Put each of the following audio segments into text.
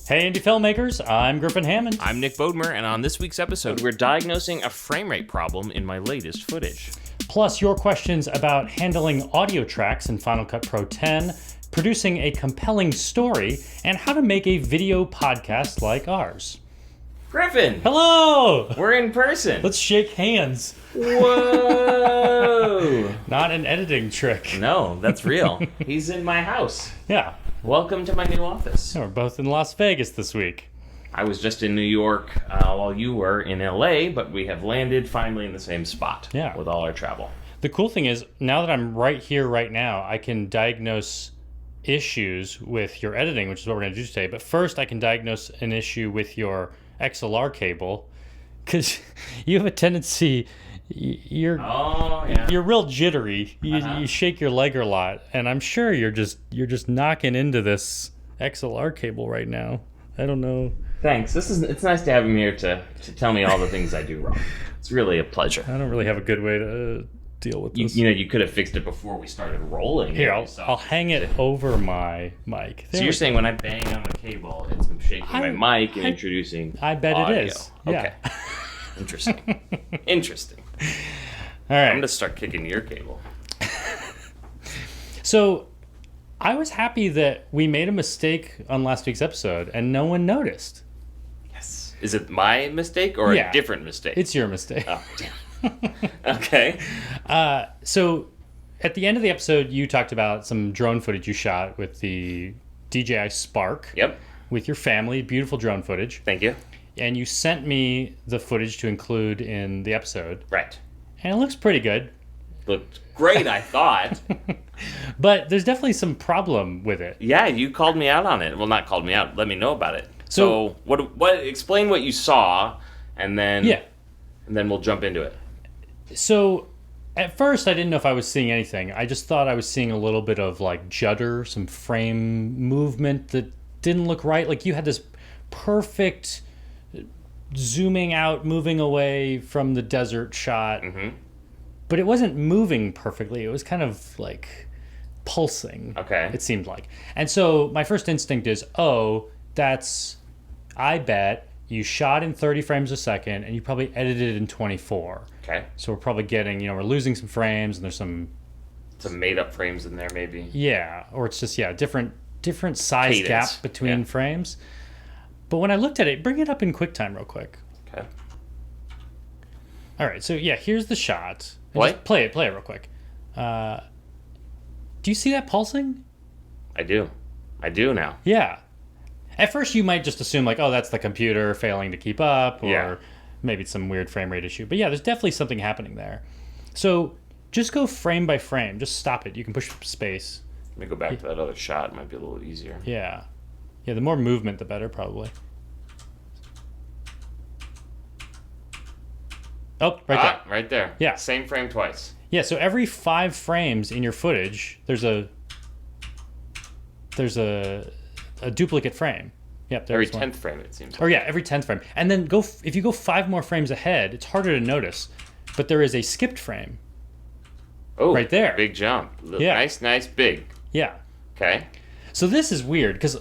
Hey, indie filmmakers, I'm Griffin Hammond. I'm Nick Bodmer, and on this week's episode, we're diagnosing a frame rate problem in my latest footage. Plus, your questions about handling audio tracks in Final Cut Pro 10, producing a compelling story, and how to make a video podcast like ours. Griffin! Hello! We're in person! Let's shake hands. Whoa! Not an editing trick. No, that's real. He's in my house. Yeah. Welcome to my new office. We're both in Las Vegas this week. I was just in New York while you were in LA, but we have landed finally in the same spot with all our travel. The cool thing is, now that I'm right here, right now, I can diagnose issues with your editing, which is what we're going to do today. But first, I can diagnose an issue with your XLR cable, because you have a tendency, you're real jittery. You shake your leg a lot, and I'm sure you're just knocking into this XLR cable right now. I don't know. Thanks. It's nice to have him here to tell me all the things I do wrong. It's really a pleasure. I don't really have a good way to deal with this. You could have fixed it before we started rolling. Here, I'll hang it over my mic. So you're saying when I bang on the cable, it's shaking my mic and introducing I bet audio. it is. Yeah. Okay. Interesting. All right. I'm going to start kicking your cable. So I was happy that we made a mistake on last week's episode and no one noticed. Yes. Is it my mistake or a different mistake? It's your mistake. Oh, damn. Okay. So at the end of the episode, you talked about some drone footage you shot with the DJI Spark. Yep. With your family. Beautiful drone footage. Thank you. And you sent me the footage to include in the episode. Right. And it looks pretty good. Looked great, I thought. But there's definitely some problem with it. Yeah, you called me out on it. Well, not called me out. Let me know about it. So what? Explain what you saw, and then we'll jump into it. So at first, I didn't know if I was seeing anything. I just thought I was seeing a little bit of like judder, some frame movement that didn't look right. Like you had this perfect zooming out, moving away from the desert shot. Mm-hmm. But it wasn't moving perfectly. It was kind of like pulsing. Okay. It seemed like. And so my first instinct is, I bet you shot in 30 frames a second and you probably edited in 24. Okay. So we're probably getting, we're losing some frames and there's some made up frames in there maybe. Yeah. Or it's just, different size cadence. Gap between frames. But when I looked at it, bring it up in QuickTime real quick. Okay. All right. So here's the shot. What? Play it real quick. Do you see that pulsing? I do now. Yeah. At first, you might just assume like, that's the computer failing to keep up, or maybe it's some weird frame rate issue. But there's definitely something happening there. So just go frame by frame. Just stop it. You can push space. Let me go back to that other shot. It might be a little easier. Yeah. The more movement, the better, probably. Oh, right there. Right there. Yeah. Same frame twice. Yeah, so every 5 frames in your footage, there's a duplicate frame. Yep, every there's 10th frame, it seems. Or every 10th frame. And then if you go 5 more frames ahead, it's harder to notice, but there is a skipped frame. Oh, right there. Big jump. Yeah. Nice, big. Yeah. Okay. So this is weird because,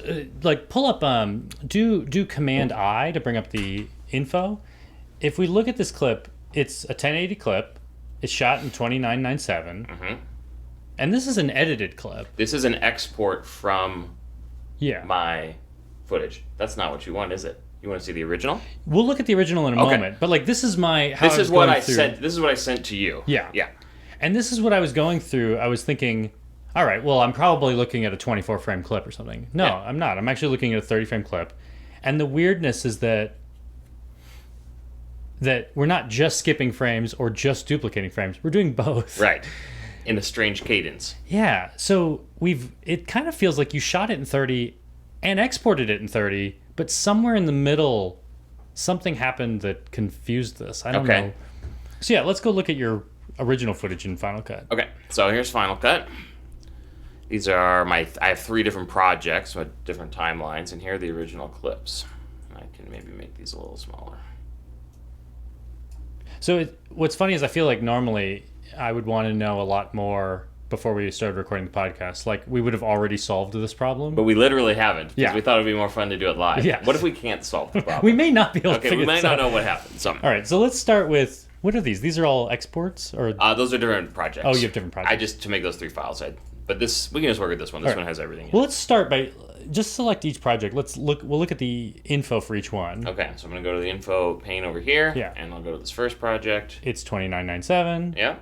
pull up, do Command I to bring up the info. If we look at this clip, it's a 1080 clip. It's shot in 29:97. Mm-hmm. And this is an edited clip. This is an export from my footage. That's not what you want, is it? You want to see the original? We'll look at the original in a moment. But this is This is what I sent to you. Yeah. Yeah. And this is what I was going through. I was thinking, all right, well, I'm probably looking at a 24 frame clip or something. No, I'm not. I'm actually looking at a 30 frame clip. And the weirdness is that we're not just skipping frames or just duplicating frames. We're doing both. Right. In a strange cadence. Yeah. So it kind of feels like you shot it in 30 and exported it in 30, but somewhere in the middle, something happened that confused this. I don't know. So let's go look at your original footage in Final Cut. Okay. So here's Final Cut. These are I have 3 different projects with different timelines, and here are the original clips. I can maybe make these a little smaller. So what's funny is I feel like normally I would want to know a lot more before we started recording the podcast, like we would have already solved this problem. But we literally haven't, because Yeah. we thought it would be more fun to do it live. Yeah. What if we can't solve the problem? We may not be able to Okay, figure we might this not out. know what happened. So, All right, so let's start with, what are these? These are all exports? Or those are different projects. Oh, you have different projects. I just, to make those 3 files, but this, we can just work with this one. This All right. one has everything in Well, it. let's start by, just select each project. We'll look at the info for each one. Okay, so I'm going to go to the info pane over here. Yeah. And I'll go to this first project. It's 2997. Yeah.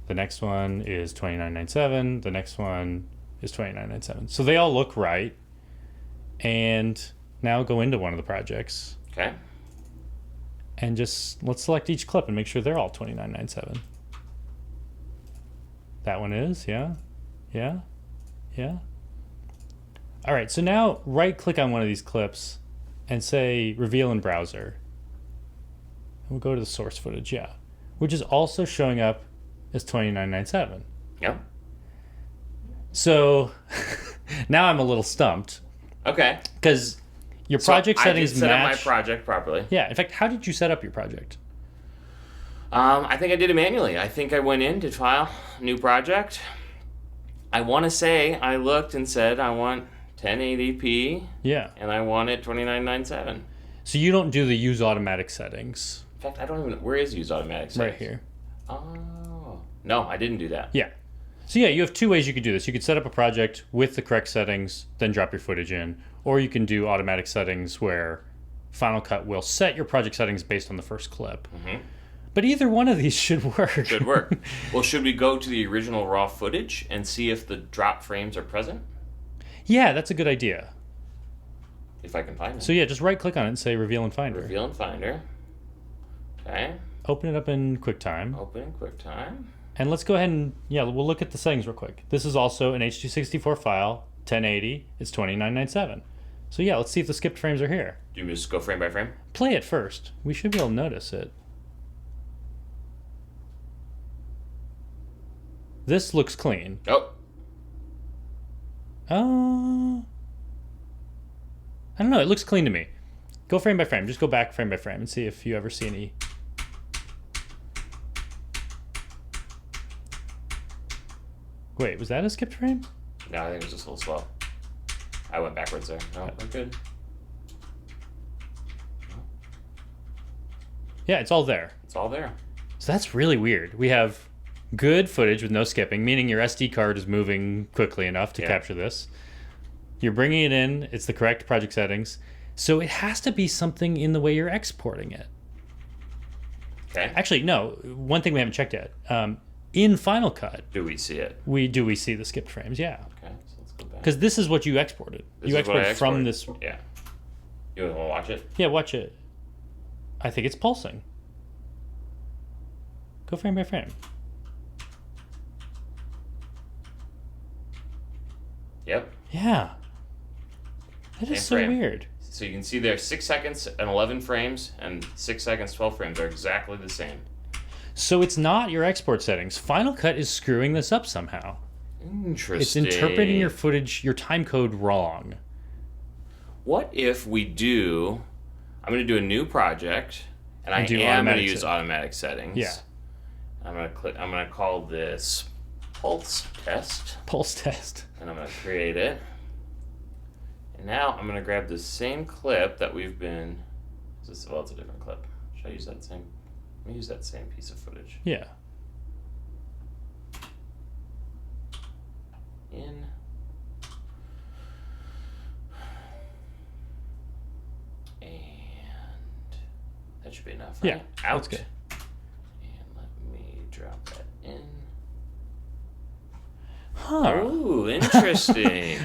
The next one is 2997. The next one is 2997. So they all look right. And now go into one of the projects. Okay. And just, let's select each clip and make sure they're all 2997. That one is, yeah. Yeah. Yeah. All right, so now right-click on one of these clips and say Reveal in Browser. And we'll go to the source footage, yeah. Which is also showing up as 2997. Yeah. So now I'm a little stumped Okay. because your project settings I did set match. up my project properly. Yeah, in fact, how did you set up your project? I think I did it manually. I think I went in, did file, new project. I want to say I looked and said I want 1080p Yeah. and I want it 2997. So you don't do the use automatic settings In fact, I don't even know. Where is use automatic settings? right here. Oh. No, I didn't do that. Yeah. So yeah, you have 2 ways you could do this. You could set up a project with the correct settings, then drop your footage in, or you can do automatic settings where Final Cut will set your project settings based on the first clip. Mm-hmm. But either one of these should work. Should work. Well, should we go to the original raw footage and see if the drop frames are present? Yeah, that's a good idea. If I can find them. So yeah, just right click on it and say Reveal in Finder. Reveal in Finder. Okay. Open it up in QuickTime. Open in QuickTime. And let's go ahead and, yeah, we'll look at the settings real quick. This is also an H.264 file, 1080, it's 2997. So yeah, let's see if the skipped frames are here. Do you just go frame by frame? Play it first. We should be able to notice it. This looks clean. Oh. I don't know, it looks clean to me. Go frame by frame, just go back frame by frame and see if you ever see any. Wait, was that a skipped frame? No, I think it was just a little slow. I went backwards there. No, we're good. Yeah, it's all there. It's all there. So that's really weird. We have good footage with no skipping, meaning your SD card is moving quickly enough to capture this. You're bringing it in, it's the correct project settings. So it has to be something in the way you're exporting it. Okay. Actually, no, one thing we haven't checked yet. In Final Cut, Do we see it? we see the skipped frames, yeah. Okay, so let's go back. Because this is what you exported. This You is what I exported from exported. this. Yeah. You want to watch it? Yeah, watch it. I think it's pulsing. Go frame by frame. Yep. Yeah. That is so Same frame. weird. So you can see there 6 seconds and 11 frames and 6 seconds 12 frames are exactly the same. So it's not your export settings. Final Cut is screwing this up somehow. It's Interesting. interpreting your footage, your time code wrong. What if we do? I'm going to do a new project, and I do am going to automatic use automatic settings. Yeah. I'm going to click. I'm going to call this pulse test, Pulse test. and I'm going to create it. And now I'm going to grab the same clip that we've been. Well, it's a different clip. Should I use that same? Let me use that same piece of footage. Yeah. In. And that should be enough, right? Yeah, Out. that's good. And let me drop that in. Huh. Ooh, interesting.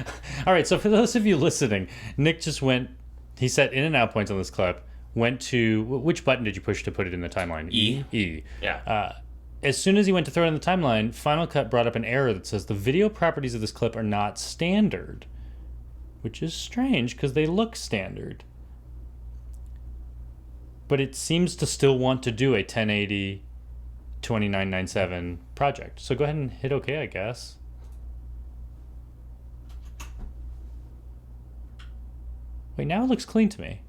All right, so for those of you listening, Nick just went, he set in and out points on this clip, went to, which button did you push to put it in the timeline? E. E. Yeah. As soon as he went to throw it in the timeline, Final Cut brought up an error that says the video properties of this clip are not standard, which is strange because they look standard. But it seems to still want to do a 1080 2997 project. So go ahead and hit OK, I guess. Wait, now it looks clean to me.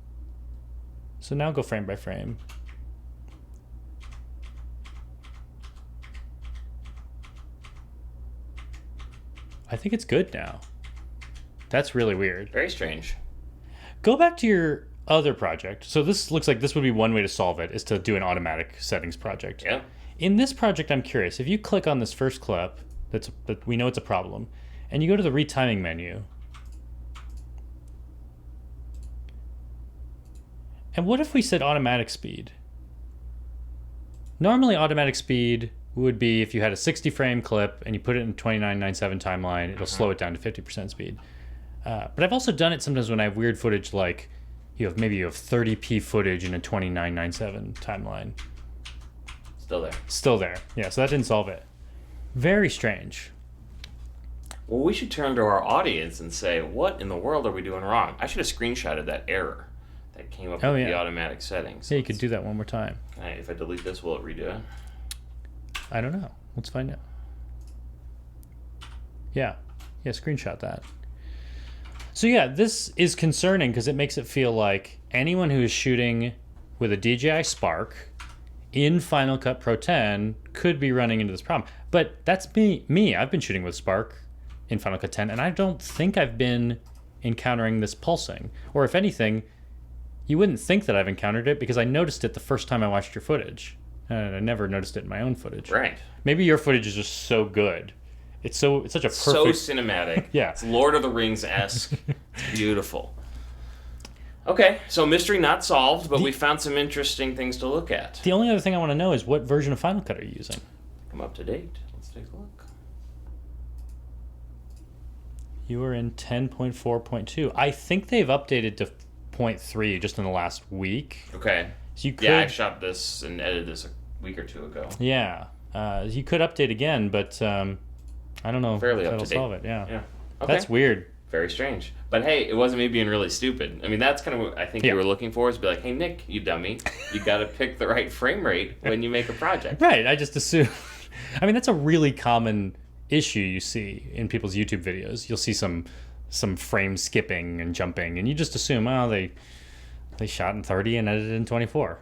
So now go frame by frame. I think it's good now. That's really weird. Very strange. Go back to your other project. So this looks like this would be one way to solve it, is to do an automatic settings project. Yeah. In this project, I'm curious. If you click on this first clip, that we know it's a problem, and you go to the retiming menu, and what if we said automatic speed? Normally, automatic speed would be if you had a 60 frame clip and you put it in 2997 timeline, it'll slow it down to 50% speed. But I've also done it sometimes when I have weird footage, like maybe you have 30p footage in a 2997 timeline. Still there. Yeah, so that didn't solve it. Very strange. Well, we should turn to our audience and say, what in the world are we doing wrong? I should have screenshotted that error that came up with the automatic settings. Yeah, you could do that one more time. If I delete this, will it redo it? I don't know. Let's find out. Yeah, screenshot that. So yeah, this is concerning because it makes it feel like anyone who is shooting with a DJI Spark in Final Cut Pro 10 could be running into this problem. But that's me. I've been shooting with Spark in Final Cut 10, and I don't think I've been encountering this pulsing. Or if anything, you wouldn't think that I've encountered it because I noticed it the first time I watched your footage. And I never noticed it in my own footage. Right. Maybe your footage is just so good. It's such a perfect... So cinematic. Yeah. It's Lord of the Rings-esque. It's beautiful. Okay, so mystery not solved, but we found some interesting things to look at. The only other thing I want to know is what version of Final Cut are you using? I'm up to date. Let's take a look. You are in 10.4.2. I think they've updated to 0.3 just in the last week. Okay. So you could... Yeah, I shot this and edited this a week or two ago. Yeah. You could update again, but I don't know Fairly if up that'll to date. solve it. Yeah. Okay. That's weird. Very strange. But hey, it wasn't me being really stupid. I mean, that's kind of what I think you were looking for, is be like, hey, Nick, you dummy. You got to pick the right frame rate when you make a project. Right. I just assume. I mean, that's a really common issue you see in people's YouTube videos. You'll see some frame skipping and jumping, and you just assume, oh, they shot in 30 and edited in 24.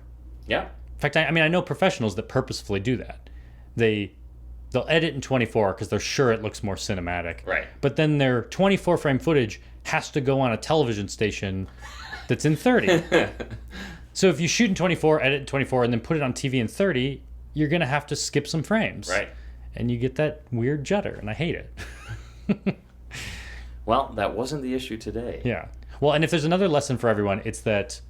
Yeah. In fact, I mean, I know professionals that purposefully do that. They'll edit in 24 because they're sure it looks more cinematic. Right. But then their 24 frame footage has to go on a television station that's in 30. So if you shoot in 24, edit in 24, and then put it on TV in 30, you're going to have to skip some frames. Right. And you get that weird judder, and I hate it. Well, that wasn't the issue today. Yeah. Well, and if there's another lesson for everyone, it's that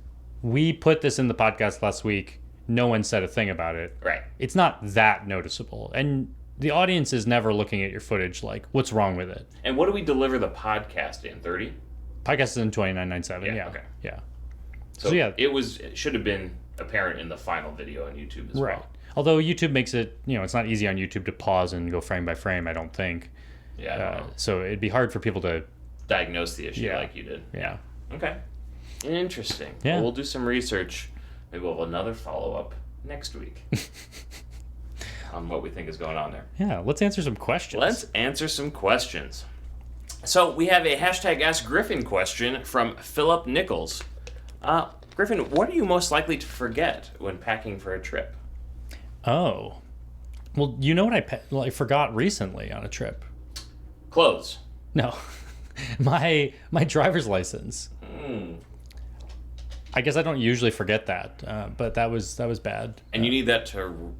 we put this in the podcast last week. No one said a thing about it. Right. It's not that noticeable. And the audience is never looking at your footage like, what's wrong with it? And what do we deliver the podcast in? 30? Podcast is in 2997. Yeah. Okay. Yeah. So yeah. It should have been apparent in the final video on YouTube as Right. well. Although YouTube makes it, it's not easy on YouTube to pause and go frame by frame, I don't think. Yeah. I don't know. So it'd be hard for people to diagnose the issue like you did. Yeah. Okay. Interesting. Yeah. Well, we'll do some research. Maybe we'll have another follow-up next week on what we think is going on there. Yeah, let's answer some questions. Let's answer some questions. So we have a hashtag Ask Griffin question from Philip Nichols. Griffin, what are you most likely to forget when packing for a trip? Oh. Well, you know what I forgot recently on a trip? Clothes. No. my driver's license. I guess I don't usually forget that, but that was bad. And you need that to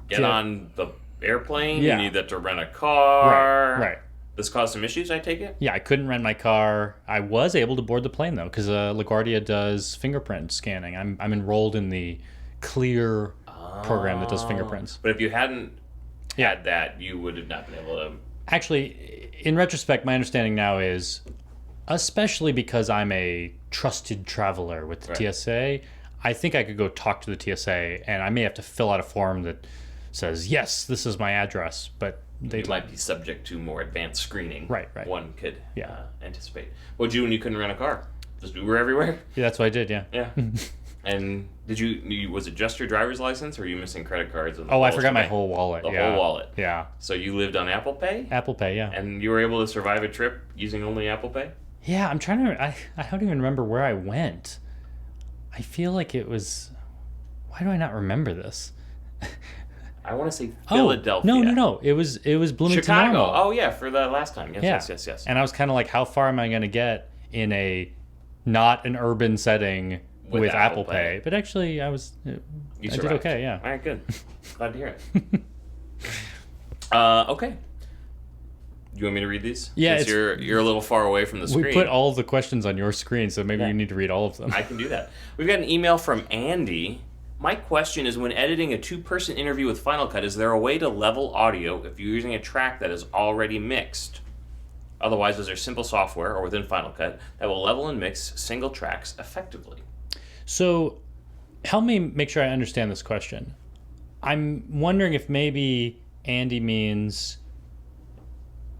get on the airplane? Yeah. You need that to rent a car? Right. This caused some issues, I take it? Yeah, I couldn't rent my car. I was able to board the plane, though, because LaGuardia does fingerprint scanning. I'm enrolled in the Clear program that does fingerprints. But if you hadn't had that, you would have not been able to... Actually, in retrospect, my understanding now is, especially because I'm a trusted traveler with the TSA, I think I could go talk to the TSA, and I may have to fill out a form that says, yes, this is my address, but they might be subject to more advanced screening. Right. One could anticipate. What'd you do when you couldn't rent a car? Just Uber everywhere? Yeah, that's what I did, yeah. Yeah. And was it just your driver's license, or were you missing credit cards? I forgot my whole wallet. The whole wallet. Yeah. So you lived on Apple Pay? Apple Pay, yeah. And you were able to survive a trip using only Apple Pay? Yeah, I'm trying to... I don't even remember where I went. I feel like it was... Why do I not remember this? I want to say Oh, Philadelphia. no. It was Bloomington Chicago. Normal. Oh yeah, for the last time. Yes, yes. And I was kind of like, how far am I going to get in a not an urban setting with Apple Pay? But actually, I did okay. Yeah. All right, good. Glad to hear it. Okay. You want me to read these? Yeah, Since you're a little far away from the screen. We put all of the questions on your screen, so maybe you need to read all of them. I can do that. We've got an email from Andy. My question is, when editing a 2-person interview with Final Cut, is there a way to level audio if you're using a track that is already mixed? Otherwise, is there simple software or within Final Cut that will level and mix single tracks effectively? So, help me make sure I understand this question. I'm wondering if maybe Andy means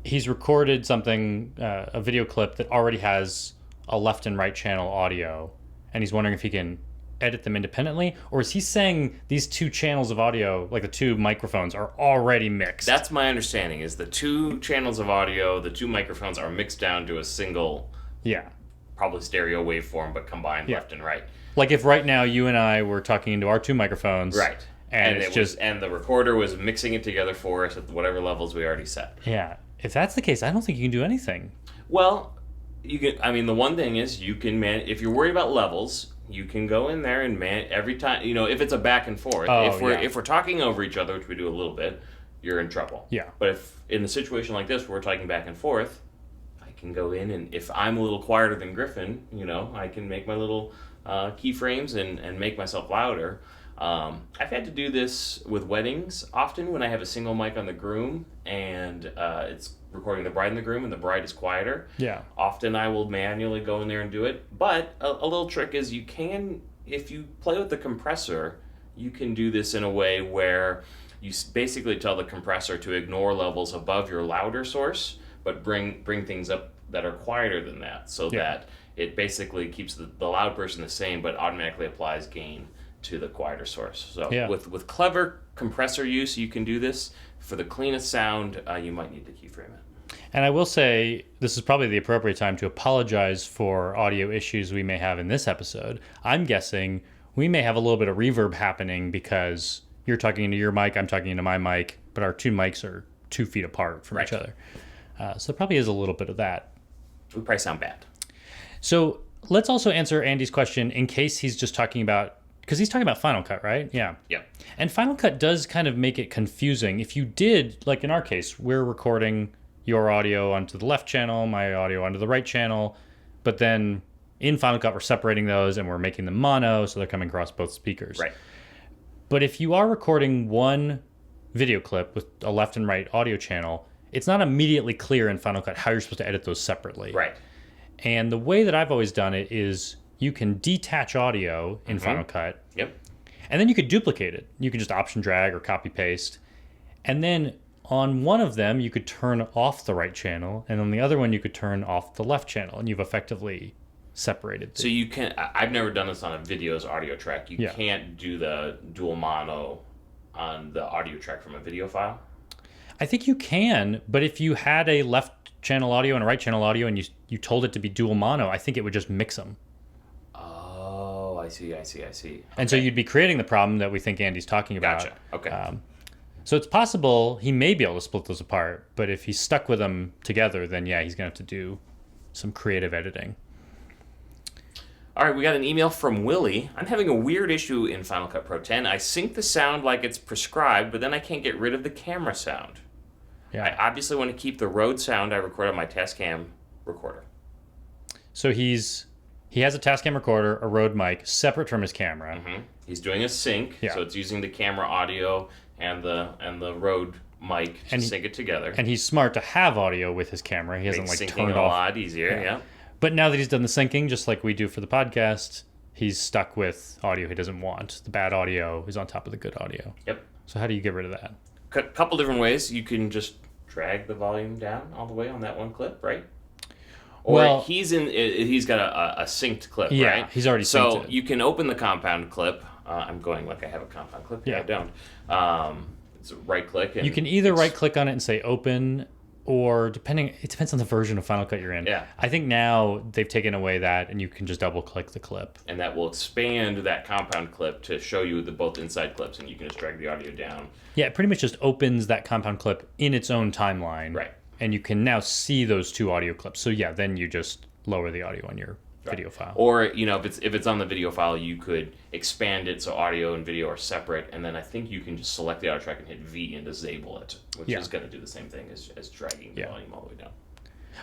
he's recorded something, a video clip that already has a left and right channel audio, and he's wondering if he can edit them independently, or is he saying these 2 channels of audio, like the 2 microphones, are already mixed? That's my understanding, is the 2 channels of audio, the 2 microphones are mixed down to a single, probably stereo waveform, but combined left and right. Like if right now you and I were talking into our 2 microphones. Right. And and the recorder was mixing it together for us at whatever levels we already set. Yeah. If that's the case, I don't think you can do anything. Well, you can. I mean, the one thing is you can if you're worried about levels, you can go in there and every time. If it's a back and forth. If we're talking over each other, which we do a little bit, you're in trouble. Yeah. But if in a situation like this where we're talking back and forth, I can go in, and if I'm a little quieter than Griffin, I can make my little keyframes and make myself louder. I've had to do this with weddings often when I have a single mic on the groom and it's recording the bride and the groom and the bride is quieter. Yeah. Often I will manually go in there and do it. But a little trick is you can, if you play with the compressor, you can do this in a way where you basically tell the compressor to ignore levels above your louder source, but bring things up that are quieter than that, so that it basically keeps the loud person the same, but automatically applies gain to the quieter source. So with clever compressor use, you can do this. For the cleanest sound, you might need to keyframe it. And I will say, this is probably the appropriate time to apologize for audio issues we may have in this episode. I'm guessing we may have a little bit of reverb happening because you're talking into your mic, I'm talking into my mic, but our 2 mics are 2 feet apart from each other. So there probably is a little bit of that. We probably sound bad. So let's also answer Andy's question in case he's just talking about, because he's talking about Final Cut, right? Yeah. Yeah. And Final Cut does kind of make it confusing. If you did, like in our case, we're recording your audio onto the left channel, my audio onto the right channel, but then in Final Cut we're separating those and we're making them mono, so they're coming across both speakers. Right. But if you are recording one video clip with a left and right audio channel, it's not immediately clear in Final Cut how you're supposed to edit those separately. Right. And the way that I've always done it is you can detach audio in Final Cut. Yep. And then you could duplicate it. You could just option drag or copy paste. And then on one of them, you could turn off the right channel. And on the other one, you could turn off the left channel. And you've effectively separated. So you can, I've never done this on a video's audio track. You can't do the dual mono on the audio track from a video file? I think you can, but if you had a left channel audio and a right channel audio and you told it to be dual mono, I think it would just mix them. Oh, I see. Okay. And so you'd be creating the problem that we think Andy's talking about. Gotcha. Okay. So it's possible he may be able to split those apart, but if he's stuck with them together, then yeah, he's going to have to do some creative editing. All right, we got an email from Willie. I'm having a weird issue in Final Cut Pro 10. I sync the sound like it's prescribed, but then I can't get rid of the camera sound. Yeah. I obviously want to keep the Rode sound I record on my Tascam recorder. So he has a Tascam recorder, a Rode mic, separate from his camera. Mm-hmm. He's doing a sync, so it's using the camera audio and the Rode mic to sync it together. And he's smart to have audio with his camera. He hasn't syncing turned a off. lot easier, yeah. But now that he's done the syncing, just like we do for the podcast, he's stuck with audio he doesn't want. The bad audio is on top of the good audio. Yep. So how do you get rid of that? A couple different ways. You can just drag the volume down all the way on that one clip, right? Or he's got a synced clip, right? Yeah, he's already synced it. So you can open the compound clip. I'm going like I have a compound clip. Yeah, I don't. It's a right click. And you can either right click on it and say open or it depends on the version of Final Cut you're in. Yeah. I think now they've taken away that, and you can just double click the clip. And that will expand that compound clip to show you both inside clips, and you can just drag the audio down. Yeah, it pretty much just opens that compound clip in its own timeline. Right. And you can now see those two audio clips. So yeah, then you just lower the audio on your video file. Or, if it's on the video file, you could expand it so audio and video are separate, and then I think you can just select the audio track and hit V and disable it, which is going to do the same thing as dragging the volume all the way down.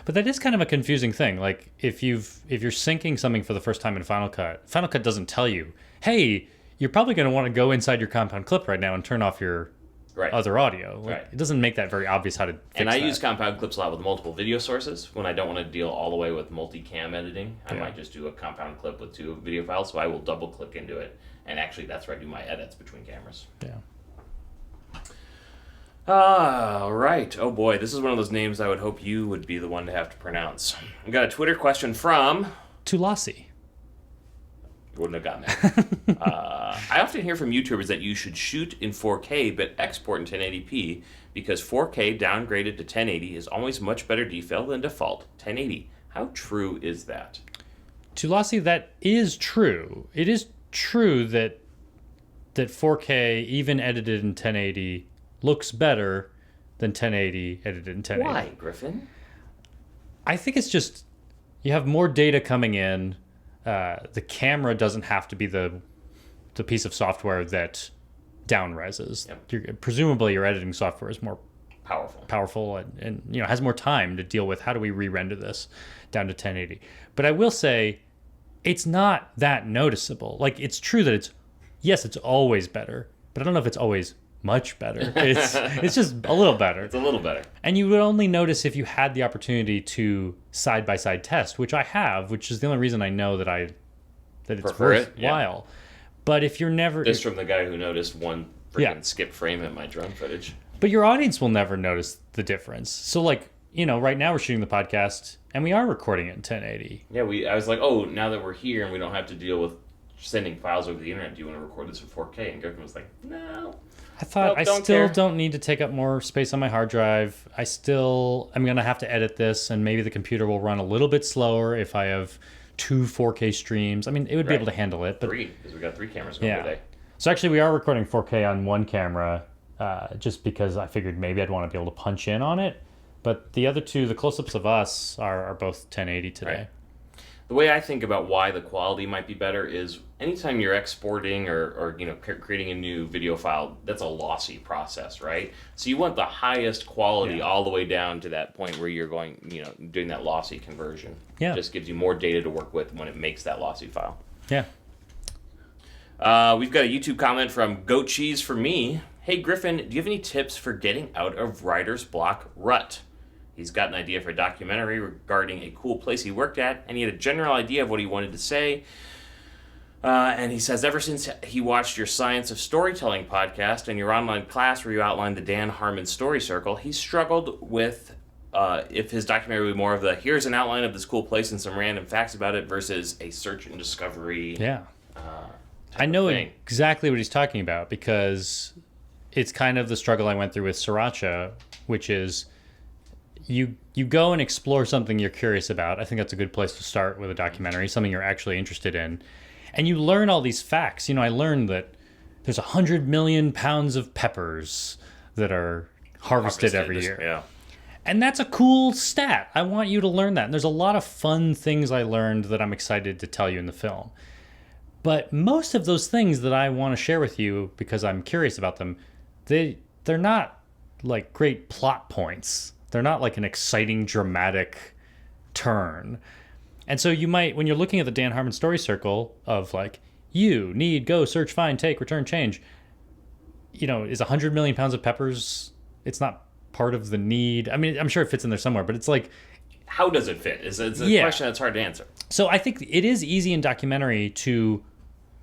But that is kind of a confusing thing. Like if you're syncing something for the first time in Final Cut doesn't tell you, hey, you're probably going to want to go inside your compound clip right now and turn off your other audio. Like, it doesn't make that very obvious how to fix that. And I use compound clips a lot with multiple video sources when I don't want to deal all the way with multi-cam editing. I might just do a compound clip with two video files, so I will double click into it, and actually that's where I do my edits between cameras. Yeah. All right. Oh boy, this is one of those names I would hope you would be the one to have to pronounce. I got a Twitter question from Tulasi. Wouldn't have gotten there. I often hear from YouTubers that you should shoot in 4K but export in 1080p because 4K downgraded to 1080 is always much better default than default 1080. How true is that? Tulasi, that is true. It is true that 4K, even edited in 1080, looks better than 1080 edited in 1080. Why, Griffin? I think it's just you have more data coming in. The camera doesn't have to be the piece of software that down-reses. Yep. Presumably your editing software is more powerful and has more time to deal with how do we re-render this down to 1080. But I will say it's not that noticeable. Like, it's true that it's always better, but I don't know if it's always much better. It's just a little better. It's a little better. And you would only notice if you had the opportunity to side-by-side test, which I have, which is the only reason I know that it's worthwhile. Yeah. But if you're never... This from the guy who noticed one freaking skip frame in my drone footage. But your audience will never notice the difference. So, like, right now we're shooting the podcast, and we are recording it in 1080. Yeah, I was like, oh, now that we're here and we don't have to deal with sending files over the internet, do you want to record this in 4K? And Griffin was like, no. I thought I still don't need to take up more space on my hard drive. I'm going to have to edit this, and maybe the computer will run a little bit slower if I have 2 4K streams. I mean, it would be able to handle it. But 3, because we got 3 cameras going today. So actually, we are recording 4K on one camera, just because I figured maybe I'd want to be able to punch in on it. But the other 2, the close-ups of us, are both 1080 today. Right. The way I think about why the quality might be better is anytime you're exporting or creating a new video file, that's a lossy process, right? So you want the highest quality all the way down to that point where you're going, doing that lossy conversion. Yeah. It just gives you more data to work with when it makes that lossy file. Yeah. We've got a YouTube comment from Goat Cheese for me. Hey, Griffin, do you have any tips for getting out of writer's block rut? He's got an idea for a documentary regarding a cool place he worked at, and he had a general idea of what he wanted to say. And he says, ever since he watched your Science of Storytelling podcast and your online class where you outlined the Dan Harmon story circle, he struggled with if his documentary would be more of the, here's an outline of this cool place and some random facts about it versus a search and discovery. Yeah. I know exactly what he's talking about because it's kind of the struggle I went through with Sriracha, which is... You go and explore something you're curious about. I think that's a good place to start with a documentary, something you're actually interested in. And you learn all these facts. I learned that there's 100 million pounds of peppers that are harvested every year. Yeah. And that's a cool stat. I want you to learn that. And there's a lot of fun things I learned that I'm excited to tell you in the film. But most of those things that I want to share with you because I'm curious about them, they're not like great plot points. They're not like an exciting, dramatic turn. And so you might, when you're looking at the Dan Harmon story circle of like, you need, go, search, find, take, return, change, is 100 million pounds of peppers, it's not part of the need. I mean, I'm sure it fits in there somewhere, but it's like... How does it fit? It's a question that's hard to answer. So I think it is easy in documentary to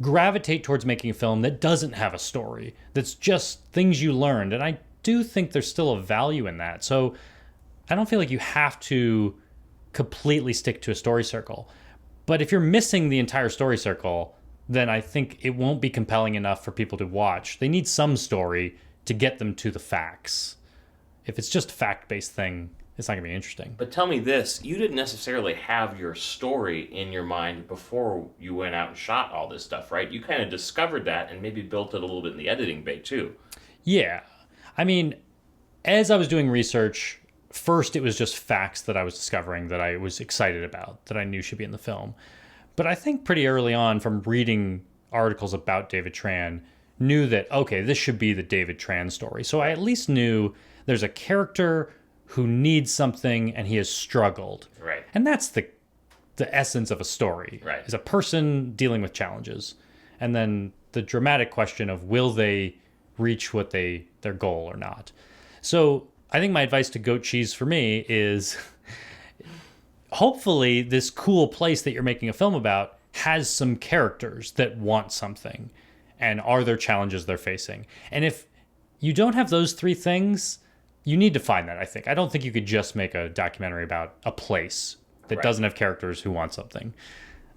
gravitate towards making a film that doesn't have a story, that's just things you learned. And I do think there's still a value in that. So... I don't feel like you have to completely stick to a story circle. But if you're missing the entire story circle, then I think it won't be compelling enough for people to watch. They need some story to get them to the facts. If it's just a fact-based thing, it's not going to be interesting. But tell me this, you didn't necessarily have your story in your mind before you went out and shot all this stuff, right? You kind of discovered that and maybe built it a little bit in the editing bay too. Yeah. I mean, as I was doing research, first it was just facts that I was discovering that I was excited about, that I knew should be in the film. But I think pretty early on from reading articles about David Tran, knew that, okay, this should be the David Tran story. So I at least knew there's a character who needs something and he has struggled. Right. And that's the essence of a story. Right. Is a person dealing with challenges. And then the dramatic question of will they reach what their goal or not. So I think my advice to Goat Cheese for me is hopefully this cool place that you're making a film about has some characters that want something and are there challenges they're facing. And if you don't have those three things, you need to find that, I think. I don't think you could just make a documentary about a place that doesn't have characters who want something.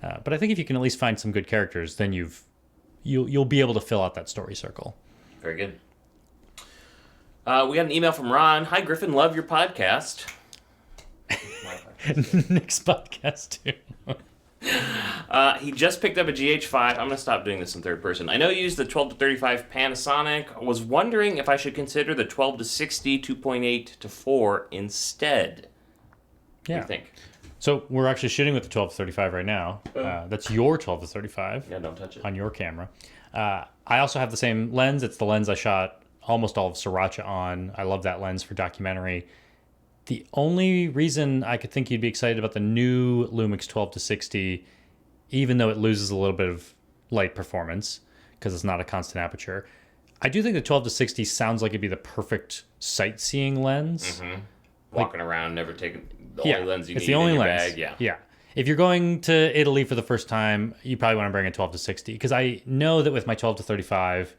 But I think if you can at least find some good characters, then you'll be able to fill out that story circle. Very good. We got an email from Ron. Hi, Griffin. Love your podcast. Nick's podcast, too. He just picked up a GH5. I'm going to stop doing this in third person. I know you use the 12 to 35 Panasonic. Was wondering if I should consider the 12 to 60 2.8 to 4 instead. Yeah. What do you think? So we're actually shooting with the 12 to 35 right now. That's your 12 to 35. Yeah, don't touch it. On your camera. I also have the same lens. It's the lens I shot almost all of Sriracha on. I love that lens for documentary. The only reason I could think you'd be excited about the new Lumix 12 to 60, even though it loses a little bit of light performance because it's not a constant aperture, I do think the 12 to 60 sounds like it'd be the perfect sightseeing lens. Mm-hmm. Walking around, never taking the only lens you it's need the only in your lens. bag. Yeah. If you're going to Italy for the first time, you probably want to bring a 12 to 60 because I know that with my 12 to 35,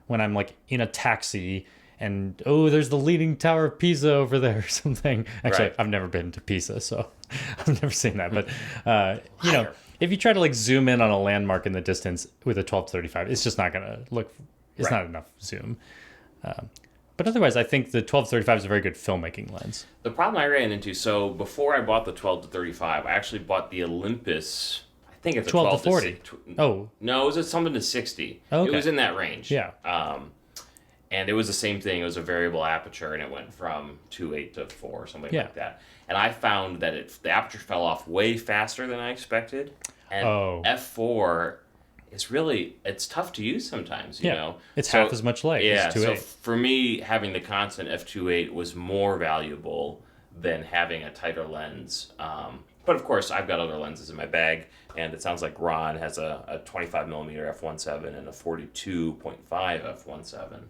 when I'm like in a taxi and there's the Leaning Tower of Pisa over there or something. Actually, I've never been to Pisa, so I've never seen that. But you know, if you try to like zoom in on a landmark in the distance with a 12 to 35, it's just not gonna look. It's not enough zoom. But otherwise, I think the 12 to 35 is a very good filmmaking lens. The problem I ran into, so before I bought the 12 to 35, I actually bought the Olympus. I think it's a 12 to 40. No, it was something to 60. Oh, okay. It was in that range. Yeah. And it was the same thing. It was a variable aperture, and it went from 2.8 to 4 or something like that. And I found that the aperture fell off way faster than I expected. And f4 is it's tough to use sometimes, you know? It's half as much light as 2.8. So for me, having the constant f2.8 was more valuable than having a tighter lens. But of course, I've got other lenses in my bag, and it sounds like Ron has a 25 millimeter f1.7 and a 42.5 f1.7.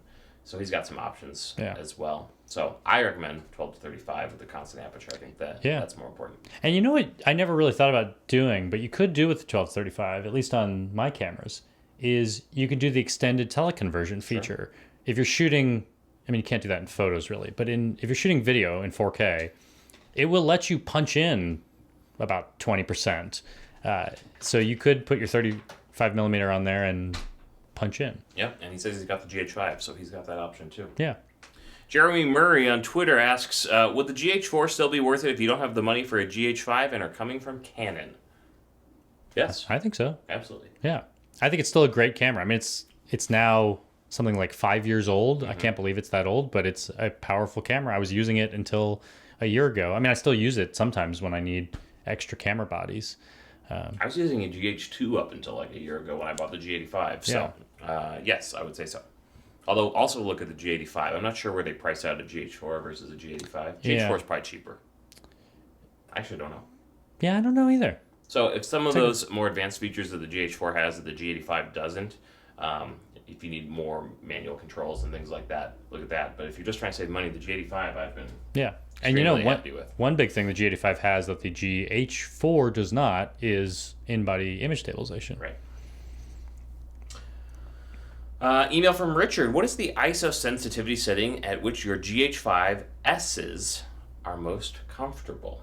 So he's got some options as well. So I recommend 12 to 35 with the constant aperture. I think that's more important. And you know what I never really thought about doing, but you could do with the 12 to 35, at least on my cameras, is you can do the extended teleconversion feature. If you're shooting, I mean, you can't do that in photos really, but if you're shooting video in 4K, it will let you punch in about 20%. So you could put your 35 millimeter on there and punch in. Yep, and he says he's got the GH5, so he's got that option too. Yeah. Jeremy Murray on Twitter asks, would the GH4 still be worth it if you don't have the money for a GH5 and are coming from Canon? Yes. I think so. Absolutely. Yeah. I think it's still a great camera. I mean, it's now something like 5 years old. Mm-hmm. I can't believe it's that old, but it's a powerful camera. I was using it until a year ago. I mean, I still use it sometimes when I need extra camera bodies. I was using a GH2 up until like a year ago when I bought the G85. So, yes, I would say so. Although, also look at the G85. I'm not sure where they price out a GH4 versus a G85. GH4 is probably cheaper. I actually don't know. Yeah, I don't know either. So, if some of those more advanced features that the GH4 has that the G85 doesn't, if you need more manual controls and things like that, look at that. But if you're just trying to save money, the G85 I've been and you know happy with. One big thing the G85 has that the GH4 does not is in-body image stabilization. Right. Email from Richard. What is the ISO sensitivity setting at which your GH5S's are most comfortable?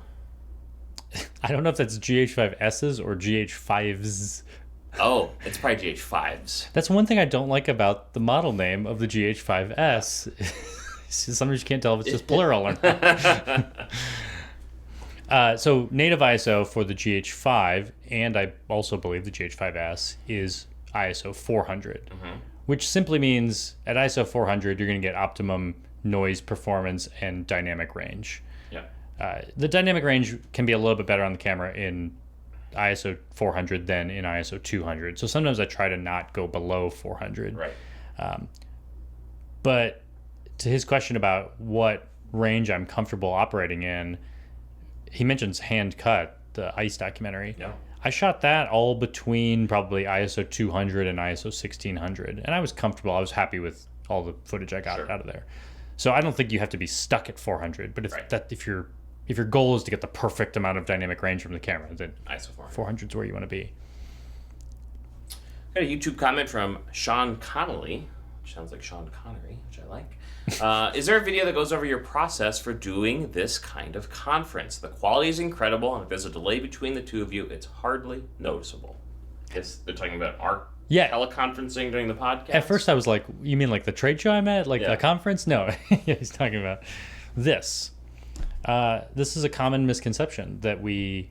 I don't know if that's GH5S's or GH5s. Oh, it's probably GH5s. That's one thing I don't like about the model name of the GH5S Sometimes you can't tell if it's just plural or not. So native ISO for the GH5, and I also believe the GH5S, is ISO 400, which simply means at ISO 400, you're going to get optimum noise performance and dynamic range. Yeah. The dynamic range can be a little bit better on the camera in ISO 400 than in ISO 200. So sometimes I try to not go below 400. Right. But to his question about what range I'm comfortable operating in, he mentions Hand Cut, the ICE documentary. Yeah. I shot that all between probably ISO 200 and ISO 1600, and I was comfortable. I was happy with all the footage I got out of there. So I don't think you have to be stuck at 400. But if your goal is to get the perfect amount of dynamic range from the camera, then ISO 400. 400 is where you want to be. Got a YouTube comment from Sean Connolly, which sounds like Sean Connery, which I like. Is there a video that goes over your process for doing this kind of conference? The quality is incredible, and if there's a delay between the two of you, it's hardly noticeable. Guess they're talking about our teleconferencing during the podcast. At first I was like, you mean like the trade show I'm at? Like the conference? No. He's talking about this. This is a common misconception that we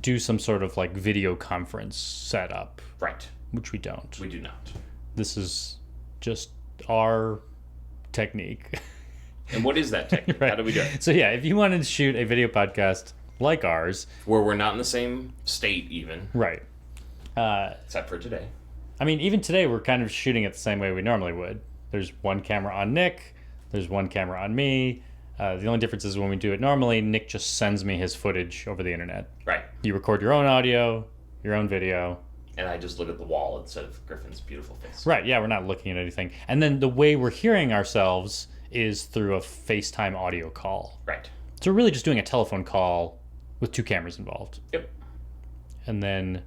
do some sort of like video conference setup. Right. Which we don't. We do not. This is just our technique. And what is that technique? How do we do it? So yeah, if you wanted to shoot a video podcast like ours, where we're not in the same state even. Right. Except for today. I mean, even today we're kind of shooting it the same way we normally would. There's one camera on Nick. There's one camera on me. The only difference is when we do it normally, Nick just sends me his footage over the internet. Right. You record your own audio, your own video. And I just look at the wall instead of Griffin's beautiful face. Right, yeah, we're not looking at anything. And then the way we're hearing ourselves is through a FaceTime audio call. Right. So we're really just doing a telephone call with two cameras involved. Yep. And then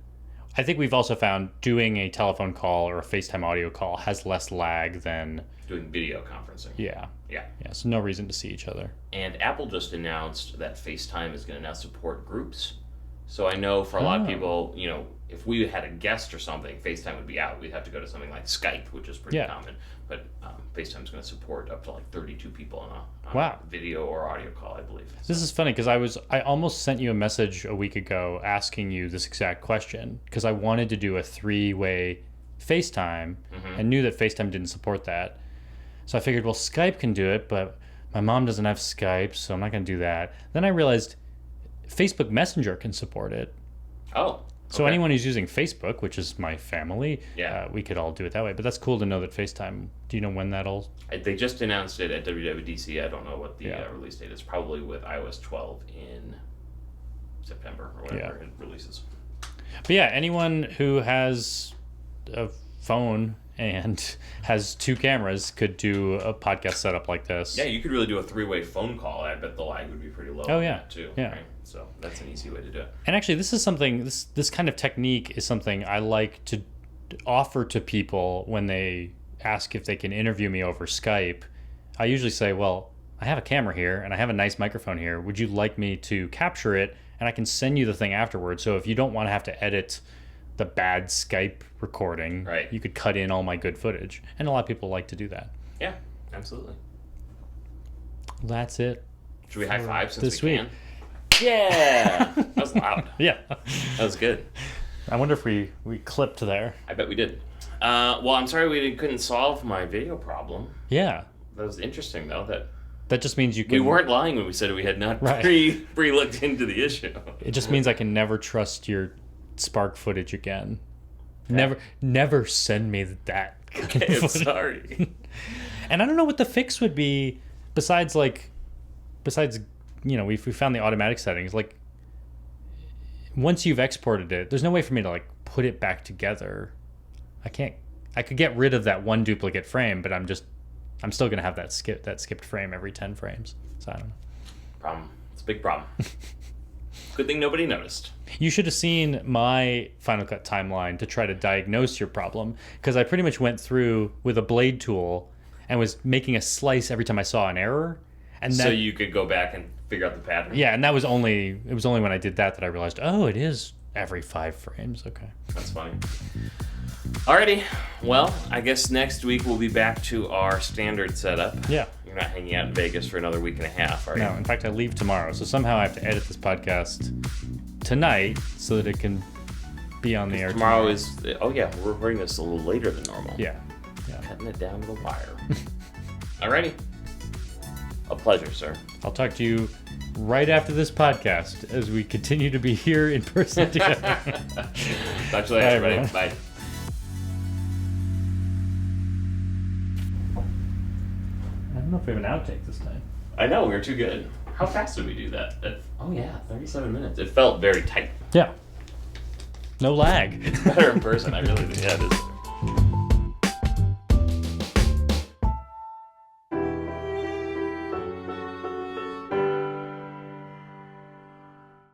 I think we've also found doing a telephone call or a FaceTime audio call has less lag than doing video conferencing. Yeah. Yeah. Yeah, so no reason to see each other. And Apple just announced that FaceTime is going to now support groups. So I know for a lot of people, you know, if we had a guest or something, FaceTime would be out. We'd have to go to something like Skype, which is pretty common. But FaceTime is going to support up to like 32 people on a video or audio call, I believe. This is funny because I almost sent you a message a week ago asking you this exact question because I wanted to do a 3-way FaceTime and knew that FaceTime didn't support that. So I figured, well, Skype can do it, but my mom doesn't have Skype, so I'm not going to do that. Then I realized Facebook Messenger can support it. Oh. So anyone who's using Facebook, which is my family, yeah, we could all do it that way. But that's cool to know that FaceTime, do you know when that'll... They just announced it at WWDC. I don't know what the release date is. Probably with iOS 12 in September or whatever it releases. But yeah, anyone who has a phone and has two cameras could do a podcast setup like this. Yeah, you could really do a 3-way phone call. I bet the lag would be pretty low. Oh, yeah. That too. Yeah. Right? So that's an easy way to do it. And actually, this is something, this kind of technique is something I like to offer to people when they ask if they can interview me over Skype. I usually say, well, I have a camera here and I have a nice microphone here. Would you like me to capture it? And I can send you the thing afterwards. So if you don't want to have to edit the bad Skype recording, you could cut in all my good footage. And a lot of people like to do that. Yeah, absolutely. That's it. Should we high five since this we week. can? Yeah! That was loud. Yeah. That was good. I wonder if we clipped there. I bet we did. Well, I'm sorry we couldn't solve my video problem. Yeah. That was interesting, though. That just means you can... We weren't lying when we said we had not pre-looked into the issue. It just means I can never trust your Spark footage again. Okay. Never send me that. Okay, I'm sorry. And I don't know what the fix would be besides, you know, we found the automatic settings. Like, once you've exported it, there's no way for me to, like, put it back together. I could get rid of that one duplicate frame, but I'm still going to have that skipped frame every 10 frames. So I don't know. Problem. It's a big problem. Good thing nobody noticed. You should have seen my Final Cut timeline to try to diagnose your problem, because I pretty much went through with a blade tool and was making a slice every time I saw an error. And so you could go back and figure out the pattern? Yeah, and it was only when I did that I realized, oh, it is every 5 frames. Okay. That's funny. Alrighty. Well, I guess next week we'll be back to our standard setup. Yeah. You're You're not hanging out in Vegas for another week and a half, are you? No, in fact, I leave tomorrow. So somehow I have to edit this podcast tonight so that it can be on the air Tomorrow is... Oh, yeah, we're recording this a little later than normal. Yeah. Cutting it down to the wire. Alrighty. A pleasure, sir. I'll talk to you right after this podcast as we continue to be here in person together. Talk to you later, everybody. Bye. I don't know if we have an outtake this time. I know, we were too good. How fast did we do that? 37 minutes. It felt very tight. Yeah. No lag. It's better in person, I really think. Yeah, it is.